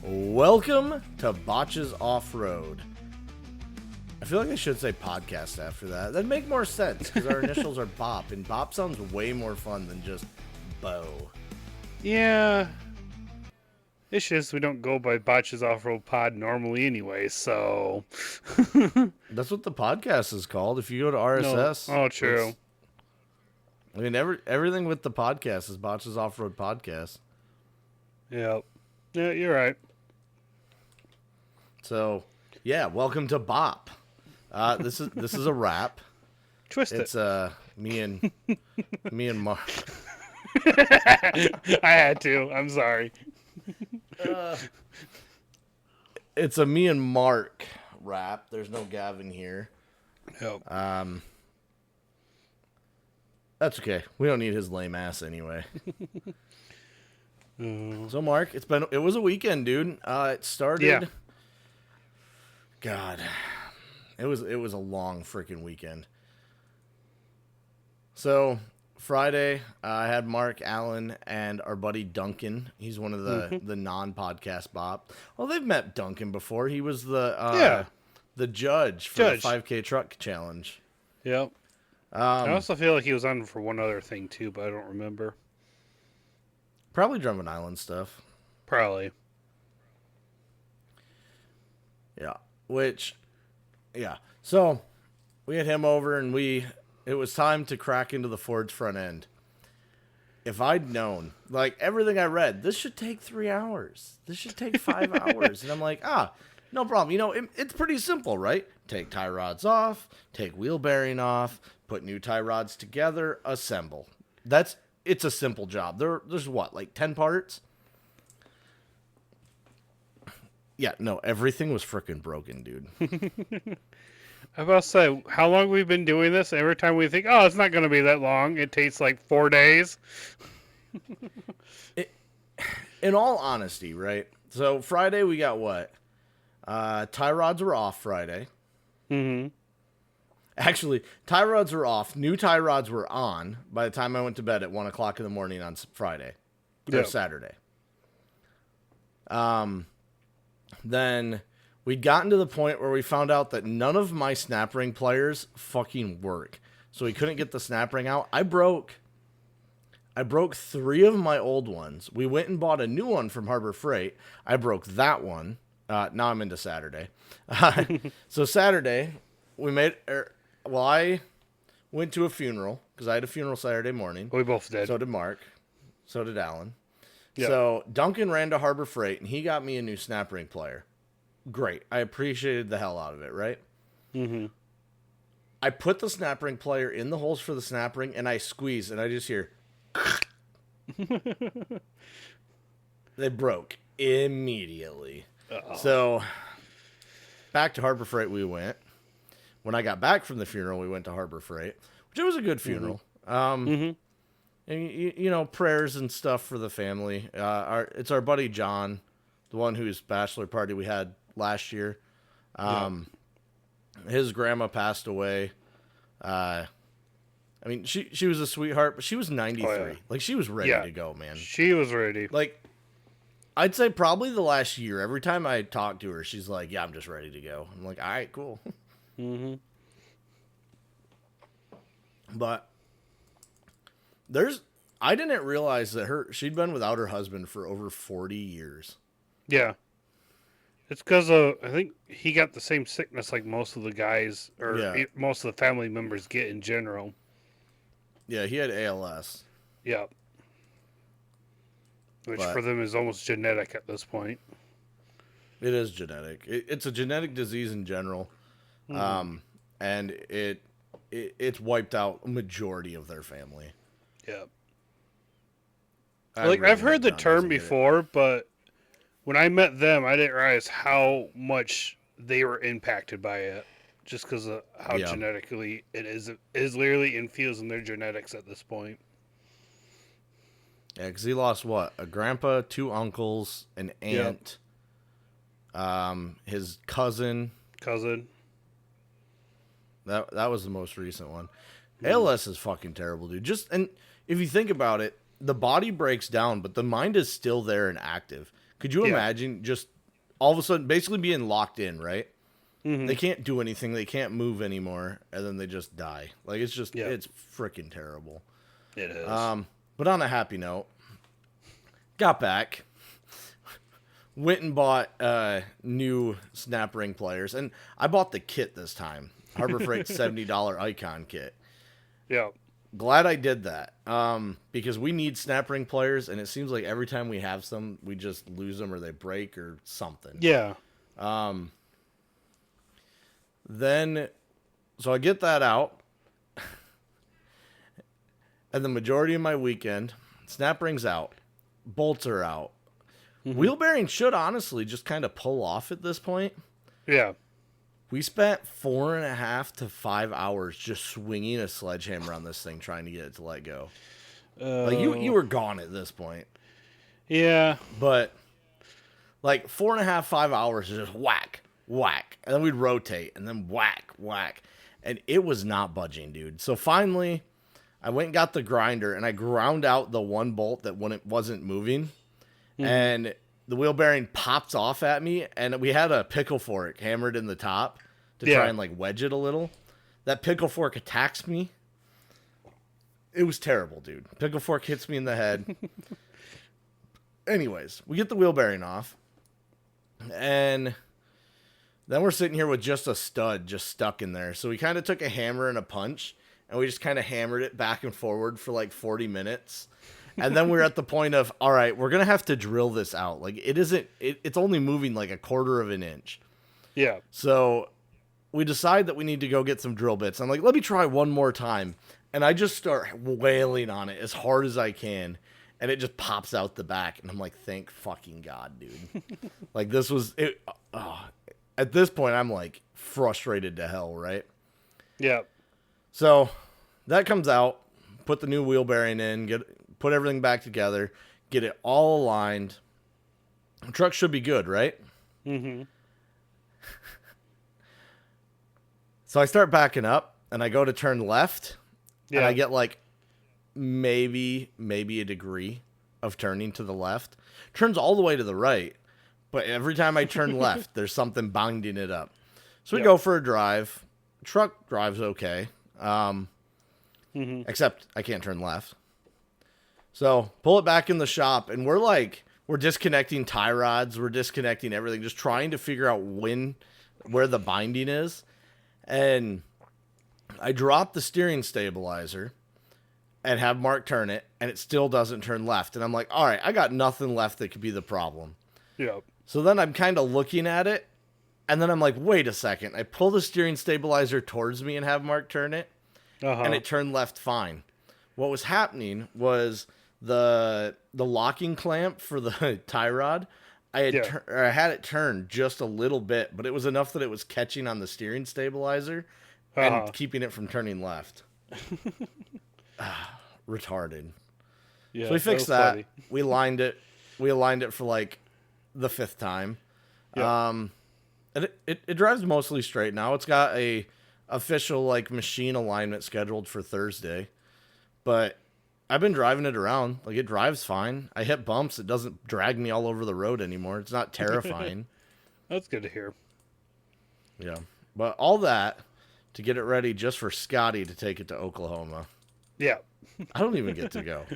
Welcome to Botches Off-Road. I feel like I should say podcast after that. That'd make more sense because our initials are Bop, and Bop sounds way more fun than just Bo. Yeah. It's just we don't go by Botches Off-Road Pod normally anyway, so... That's what the podcast is called. If you go to RSS... No. Oh, true. I mean, everything with the podcast is Botches Off-Road Podcast. Yep. Yeah, you're right. So, yeah, welcome to Bop. This is a wrap. Twist It's it. me and Mark. I had to. I'm sorry. It's a me and Mark wrap. There's no Gavin here. Yep. That's okay. We don't need his lame ass anyway. So Mark, it was a weekend, dude. It started. Yeah. God, it was a long freaking weekend. So Friday, I had Mark, Allen, and our buddy Duncan. He's one of the non-podcast Bop. Well, they've met Duncan before. He was the judge for the 5K truck challenge. Yep. I also feel like he was on for one other thing too, but I don't remember. Probably Drummond Island stuff. Probably. Yeah. So we had him over and it was time to crack into the Ford's front end. If I'd known, like everything I read, this should take 3 hours. This should take 5 hours. And I'm like, no problem. You know, it's pretty simple, right? Take tie rods off, take wheel bearing off, put new tie rods together, assemble. It's a simple job. There's what, like 10 parts? Yeah, no, everything was freaking broken, dude. I was about to say, how long we've been doing this? Every time we think, it's not going to be that long, it takes like 4 days. In all honesty, right? So Friday we got what? Tie rods were off Friday. Mm-hmm. Actually, tie rods were off. New tie rods were on by the time I went to bed at 1 o'clock in the morning on Friday. Or Yep. Saturday. Then we'd gotten to the point where we found out that none of my snap ring pliers fucking work. So we couldn't get the snap ring out. I broke 3 of my old ones. We went and bought a new one from Harbor Freight. I broke that one. Now I'm into Saturday. So Saturday, I went to a funeral because I had a funeral Saturday morning. We both did. So did Mark. So did Alan. Yep. So Duncan ran to Harbor Freight and he got me a new snap ring plier. Great. I appreciated the hell out of it, right? Mm-hmm. I put the snap ring plier in the holes for the snap ring and I squeeze and I just hear they broke immediately. Uh-oh. So back to Harbor Freight we went. When I got back from the funeral, we went to Harbor Freight, which it was a good funeral. And you know, prayers and stuff for the family. It's our buddy John, the one whose bachelor party we had last year. His grandma passed away. I mean, she was a sweetheart, but she was 93. Oh, yeah. Like, she was ready to go, man. She was ready. Like, I'd say probably the last year, every time I talk to her, she's like, yeah, I'm just ready to go. I'm like, all right, cool. Mm-hmm. But I didn't realize that she'd been without her husband for over 40 years. Yeah. It's because I think he got the same sickness like most of the guys most of the family members get in general. Yeah, he had ALS. Yeah. Which for them is almost genetic at this point. It is genetic. It's a genetic disease in general. Mm-hmm. And it's wiped out a majority of their family. Yeah. I've heard the term before, but when I met them, I didn't realize how much they were impacted by it, just because of how genetically it is literally infused in their genetics at this point. Yeah, because he lost a grandpa, 2 uncles, an aunt, his cousin. That was the most recent one. ALS is fucking terrible, dude. And if you think about it, the body breaks down, but the mind is still there and active. Could you Yeah. imagine just all of a sudden basically being locked in, right? Mhm. They can't do anything. They can't move anymore. And then they just die. Like, it's just, Yeah. it's freaking terrible. It is. But on a happy note, got back, went and bought new Snap Ring players. And I bought the kit this time. Harbor Freight $70 Icon kit. Yeah. Glad I did that, because we need Snap Ring players, and it seems like every time we have some, we just lose them or they break or something. Yeah. Then, so I get that out, and the majority of my weekend, Snap Ring's out, bolts are out. Wheel bearing should honestly just kind of pull off at this point. Yeah. We spent 4.5 to 5 hours just swinging a sledgehammer on this thing, trying to get it to let go. Like, you were gone at this point. Yeah. But like 4.5, 5 hours is just whack, whack. And then we'd rotate and then whack, whack. And it was not budging, dude. So finally, I went and got the grinder and I ground out the one bolt that wasn't moving. And the wheel bearing pops off at me. And we had a pickle fork hammered in the top to try and like wedge it a little. That pickle fork attacks me. It was terrible, dude. Pickle fork hits me in the head. Anyways, we get the wheel bearing off. And then we're sitting here with just a stud just stuck in there. So we kind of took a hammer and a punch. And we just kind of hammered it back and forward for like 40 minutes. And then we're at the point of, all right, we're going to have to drill this out. Like, it's only moving like 1/4 of an inch. Yeah. So we decide that we need to go get some drill bits. I'm like, let me try one more time. And I just start wailing on it as hard as I can. And it just pops out the back. And I'm like, thank fucking God, dude. Like, this was it. At this point, I'm like frustrated to hell, right? Yeah. So that comes out, put the new wheel bearing in, put everything back together, get it all aligned. The truck should be good, right? Mm-hmm. So I start backing up, and I go to turn left, and Yeah. I get like maybe a degree of turning to the left. Turns all the way to the right, but every time I turn left, there's something binding it up. So we go for a drive. Truck drives okay, except I can't turn left. So pull it back in the shop, and we're disconnecting tie rods, we're disconnecting everything, just trying to figure out where the binding is. And I drop the steering stabilizer and have Mark turn it, and it still doesn't turn left. And I'm like, all right, I got nothing left that could be the problem. Yeah. So then I'm kind of looking at it, and then I'm like, wait a second. I pull the steering stabilizer towards me and have Mark turn it, and it turned left fine. What was happening was the locking clamp for the tie rod, I had it turned just a little bit, but it was enough that it was catching on the steering stabilizer and keeping it from turning left. Retarded. Yeah. So we fixed that. Funny. We aligned it for like the 5th time. Yeah. And it drives mostly straight now. It's got a official like machine alignment scheduled for Thursday, but I've been driving it around. Like, it drives fine. I hit bumps. It doesn't drag me all over the road anymore. It's not terrifying. That's good to hear. Yeah. But all that to get it ready just for Scotty to take it to Oklahoma. Yeah. I don't even get to go.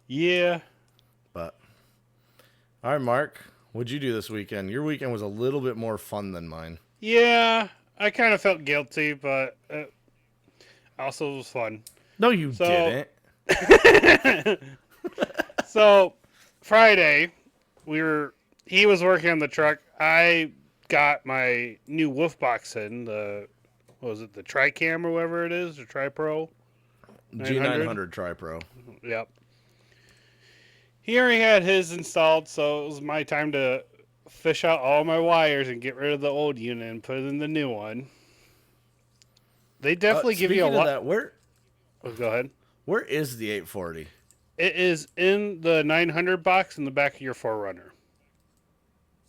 Yeah. But all right, Mark, what'd you do this weekend? Your weekend was a little bit more fun than mine. Yeah. I kind of felt guilty, but also it was fun. No, you didn't. So Friday, he was working on the truck. I got my new wolf box in, the Tricam or whatever it is, or Tri-Pro? G900 Tri-Pro. Yep. He already had his installed, so it was my time to fish out all my wires and get rid of the old unit and put in the new one. They definitely give you a lot. Go ahead. Where is the 840? It is in the 900 box in the back of your 4Runner.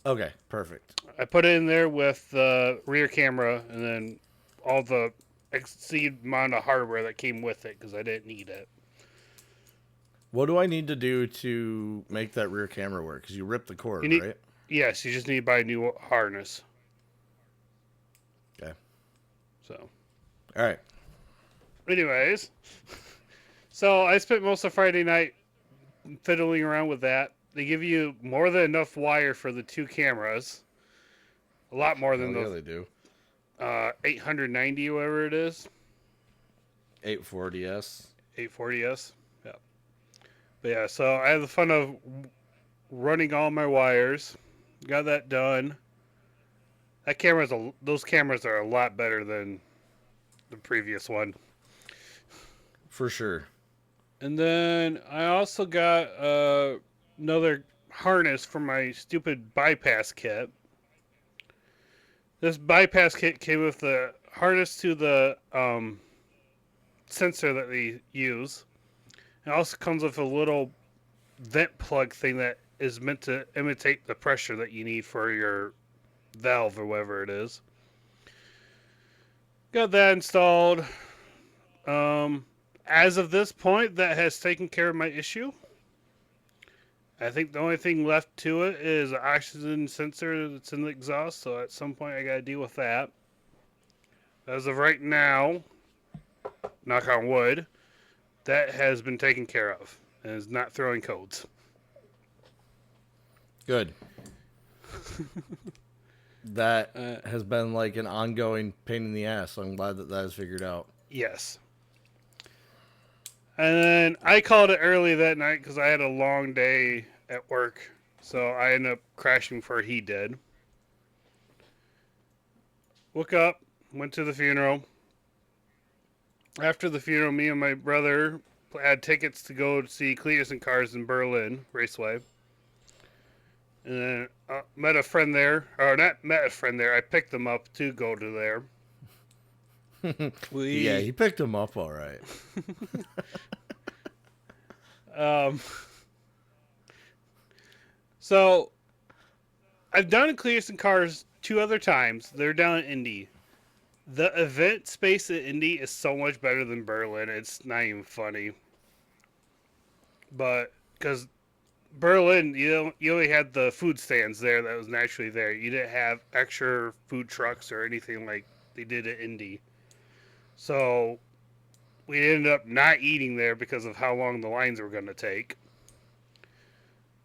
Okay, perfect. I put it in there with the rear camera and then all the exceed amount of hardware that came with it because I didn't need it. What do I need to do to make that rear camera work? Because you ripped the cord, right? Yes, you just need to buy a new harness. Okay. So. All right. Anyways, so I spent most of Friday night fiddling around with that. They give you more than enough wire for the 2 cameras. A lot more than they do. 890, whatever it is. 840S. 840S. Yeah. But yeah, so I had the fun of running all my wires. Got that done. Those cameras are a lot better than the previous one. For sure. And then I also got another harness for my stupid bypass kit. This bypass kit came with the harness to the sensor that they use. It also comes with a little vent plug thing that is meant to imitate the pressure that you need for your valve or whatever it is. Got that installed. As of this point, that has taken care of my issue. I think the only thing left to it is an oxygen sensor that's in the exhaust, so at some point I gotta deal with that. As of right now, knock on wood, that has been taken care of and is not throwing codes. Good. That has been like an ongoing pain in the ass, so I'm glad that is figured out. Yes. And then I called it early that night because I had a long day at work. So I ended up crashing before he did. Woke up, went to the funeral. After the funeral, me and my brother had tickets to go to see Cletus and Cars in Berlin Raceway. And then met a friend there. Or not met a friend there. I picked them up to go to there. Yeah, he picked him up all right. So I've done Cletus and Cars 2 other times. They're down in Indy. The event space at Indy is so much better than Berlin. It's not even funny. But because Berlin, you only had the food stands there that was naturally there. You didn't have extra food trucks or anything like they did at Indy. So we ended up not eating there because of how long the lines were going to take.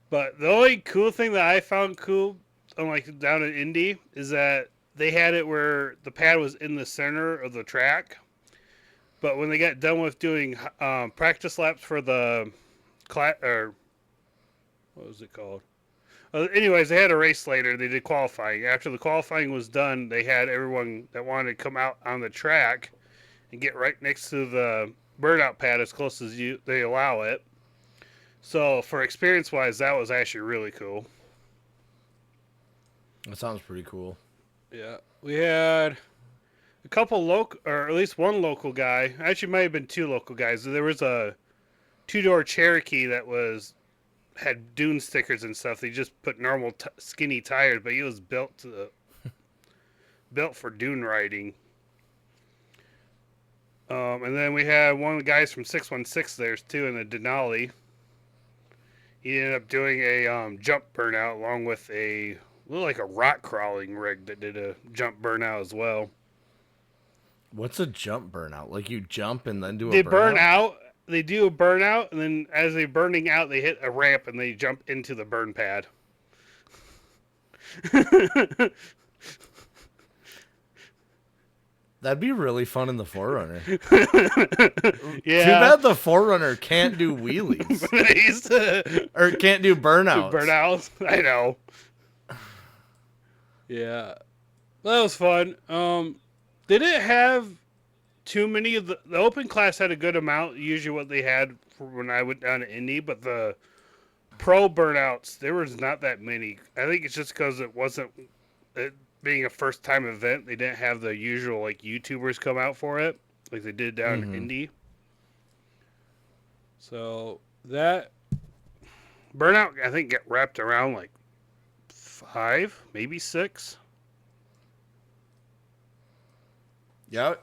But the only cool thing that I found cool, unlike down in Indy, is that they had it where the pad was in the center of the track. But when they got done with doing practice laps for the or what was it called? Anyways, they had a race later. They did qualifying. After the qualifying was done, they had everyone that wanted to come out on the track and get right next to the burnout pad as close as they allow it. So for experience-wise, that was actually really cool. That sounds pretty cool. Yeah, we had a couple local, or at least one local guy. Actually, might have been 2 local guys. There was a 2-door Cherokee that had dune stickers and stuff. They just put normal skinny tires, but he was built for dune riding. And then we had one of the guys from 616 there too in the Denali. He ended up doing a jump burnout along with a little like a rock crawling rig that did a jump burnout as well. What's a jump burnout? Like you jump and then do a burnout? They burn out. They do a burnout, and then as they're burning out, they hit a ramp and they jump into the burn pad. That'd be really fun in the 4Runner. Yeah. Too bad the 4Runner can't do wheelies. Or can't do burnouts. Burnouts, I know. Yeah. That was fun. They didn't have too many of the open class had a good amount, usually what they had for when I went down to Indy, but the pro burnouts, there was not that many. I think it's just because it wasn't... being a first time event, they didn't have the usual like YouTubers come out for it like they did down in Indy. So that burnout, I think, get wrapped around like 5, maybe 6. Yeah,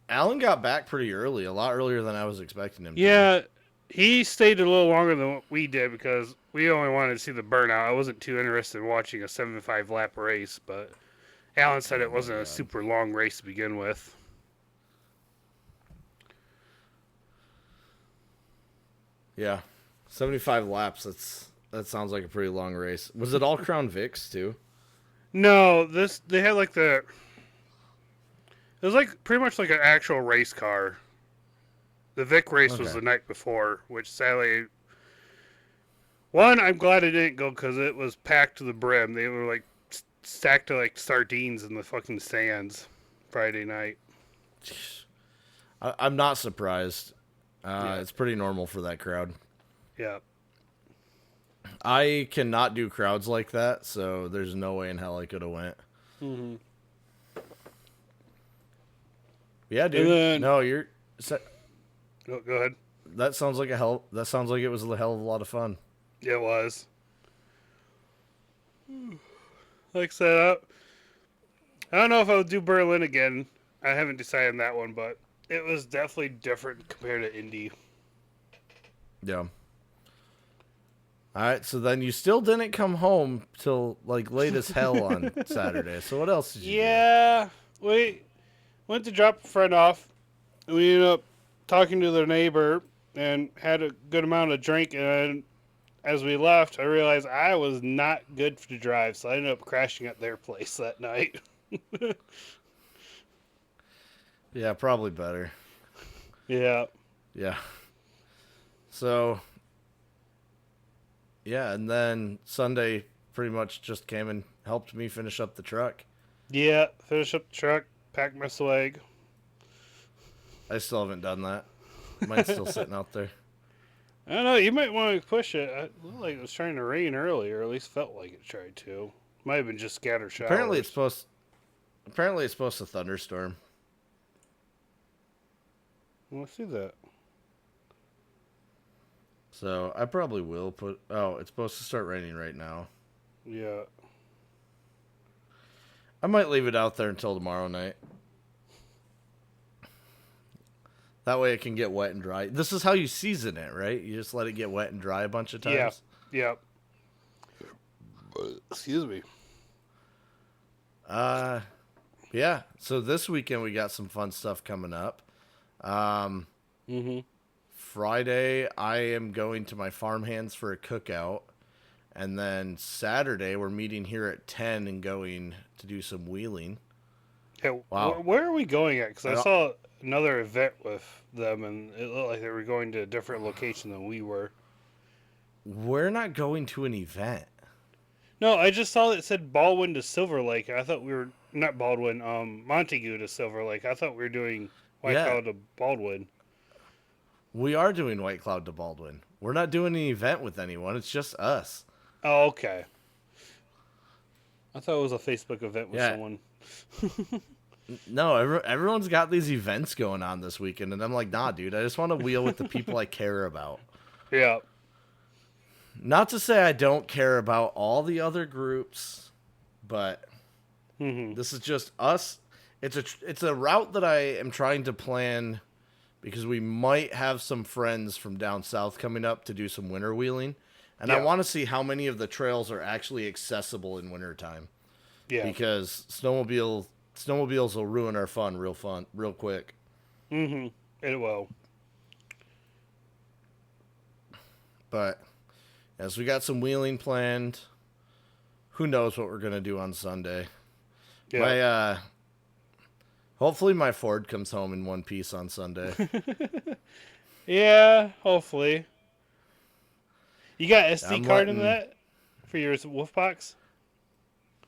Alan got back pretty early, a lot earlier than I was expecting him to. Yeah, He stayed a little longer than what we did because we only wanted to see the burnout. I wasn't too interested in watching a 75 lap race, but Alan said it Oh my wasn't a God. super long race to begin with. Yeah, 75 laps. That sounds like a pretty long race. Was it all Crown Vics too? No, they had like it was like pretty much like an actual race car. The Vic race was Okay. the night before, which sadly, one, I'm glad I didn't go because it was packed to the brim. They were like stacked to like sardines in the fucking stands Friday night. I'm not surprised. Yeah. It's pretty normal for that crowd. Yeah. I cannot do crowds like that, so there's no way in hell I could have went. Mm-hmm. Yeah, dude. then- No, you're. Go ahead. That sounds like That sounds like it was a hell of a lot of fun. Yeah, it was. Like I said, I don't know if I'll do Berlin again. I haven't decided on that one, but it was definitely different compared to Indy. Yeah. All right, so then you still didn't come home till like late as hell on Saturday. So what else did you do? Yeah, we went to drop a friend off. And we ended up talking to their neighbor and had a good amount of drink. And as we left, I realized I was not good to drive, so I ended up crashing at their place that night. Yeah, probably better. Yeah. Yeah. So, yeah, and then Sunday pretty much just came and helped me finish up the truck. Yeah, finish up the truck, pack my swag. I still haven't done that. Mine's still sitting out there. I don't know, you might want to push it. It looked like it was trying to rain earlier, or at least felt like it tried to. Might have been just scattered showers. Apparently it's supposed to thunderstorm. Well, let's see that. So I probably will put. Oh, it's supposed to start raining right now. Yeah. I might leave it out there until tomorrow night. That way it can get wet and dry. This is how you season it, right? You just let it get wet and dry a bunch of times. Yeah. Excuse me. Yeah. So this weekend we got some fun stuff coming up. Mm-hmm. Friday I am going to my farmhands for a cookout. And then Saturday we're meeting here at 10 and going to do some wheeling. Hey, Wow. where are we going at? Because I Well- saw another event with them, and it looked like they were going to a different location than we were. We're not going to an event. No, I just saw it said Baldwin to Silver Lake. I thought we were not Baldwin, Montague to Silver Lake. I thought we were doing White Yeah. Cloud to Baldwin. We are doing White Cloud to Baldwin. We're not doing an event with anyone. It's just us. Oh, okay. I thought it was a Facebook event with Yeah. someone. No, everyone's got these events going on this weekend, and I'm like, nah, dude. I just want to wheel with the people I care about. Yeah. Not to say I don't care about all the other groups, but Mm-hmm. this is just us. It's a route that I am trying to plan because we might have some friends from down south coming up to do some winter wheeling, and I Yeah. want to see how many of the trails are actually accessible in wintertime. Yeah. Because snowmobiles will ruin our fun real quick. Mm-hmm. It will. But as we got some wheeling planned, who knows what we're gonna do on Sunday. Yeah. My hopefully my Ford comes home in one piece on Sunday. Yeah, hopefully. You got SD I'm card in letting- that for your wolf box?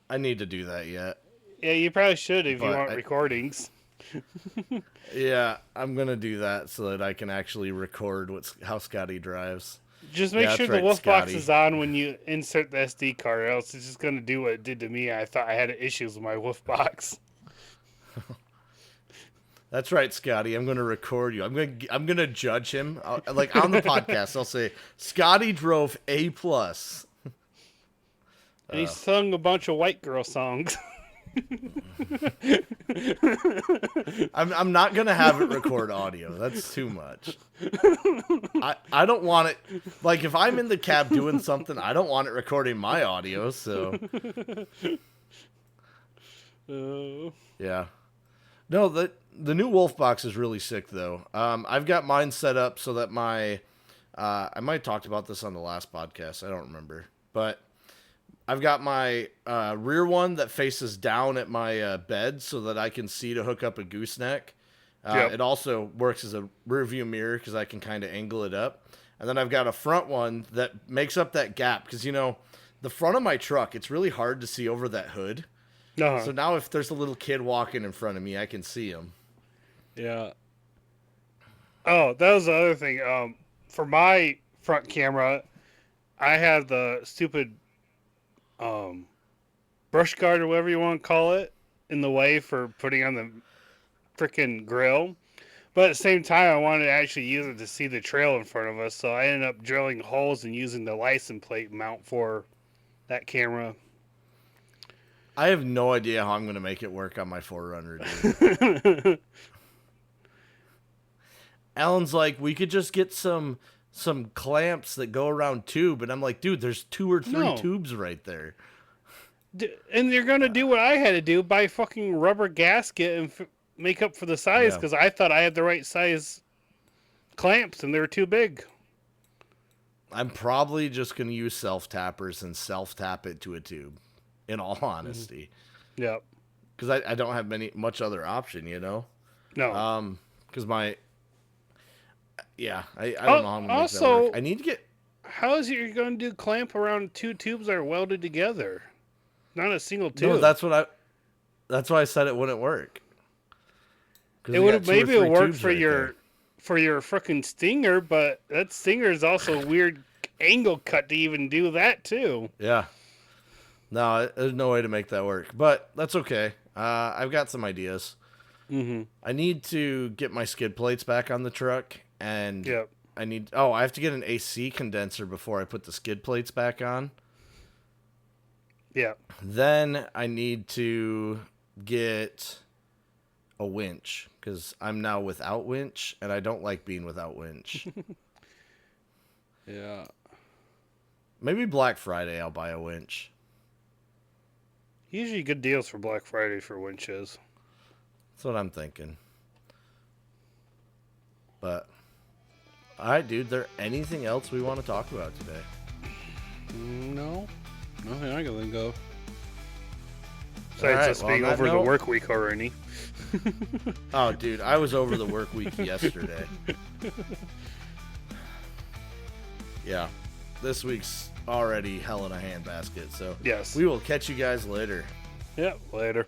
I need to do that yet. Yeah, you probably should if you But want I- recordings. Yeah, I'm gonna do that so that I can actually record how Scotty drives. Just make Yeah, sure that's the right, wolf box Scotty. is on when you insert the SD card, or else it's just gonna do what it did to me. I thought I had issues with my wolf box. That's right, Scotty. I'm gonna record you. I'm gonna judge him. Like on the podcast, I'll say Scotty drove A+. And he sung a bunch of white girl songs. I'm not gonna have it record audio. That's too much. I don't want it. Like if I'm in the cab doing something, I don't want it recording my audio. So yeah. No, the new Wolf box is really sick though. I've got mine set up so that my I might have talked about this on the last podcast. I don't remember, but I've got my rear one that faces down at my bed so that I can see to hook up a gooseneck. It also works as a rear view mirror because I can kind of angle it up. And then I've got a front one that makes up that gap because, you know, the front of my truck, it's really hard to see over that hood. Uh-huh. So now if there's a little kid walking in front of me, I can see him. Yeah. Oh, that was the other thing. For my front camera, I have the stupid brush guard or whatever you want to call it in the way for putting on the freaking grill. But at the same time, I wanted to actually use it to see the trail in front of us, so I ended up drilling holes and using the license plate mount for that camera. I have no idea how I'm going to make it work on my 4Runner, dude. Alan's like, we could just get some clamps that go around tube. And I'm like, dude, there's 2 or 3 tubes right there. And you're going to do what I had to do, buy fucking rubber gasket and make up for the size, because I thought I had the right size clamps and they were too big. I'm probably just going to use self-tappers and self-tap it to a tube, in all honesty. Yep. Because I don't have much other option, you know? No. Because my... Yeah, I don't know how I'm going to make that work. I need to get... How is it you're going to do clamp around 2 tubes that are welded together? Not a single tube. No, that's why I said it wouldn't work. It would have maybe worked for your frickin' Stinger, but that Stinger is also a weird angle cut to even do that too. Yeah. No, there's no way to make that work, but that's okay. I've got some ideas. Mm-hmm. I need to get my skid plates back on the truck, and I have to get an AC condenser before I put the skid plates back on. Yeah. Then I need to get a winch because I'm now without winch, and I don't like being without winch. Yeah. Maybe Black Friday I'll buy a winch. Usually good deals for Black Friday for winches. That's what I'm thinking. But, alright, dude, there anything else we want to talk about today? No. Nothing I can think of. Besides us being over the work week already. Oh, dude, I was over the work week yesterday. Yeah. This week's already hell in a handbasket, so yes. We will catch you guys later. Yep, later.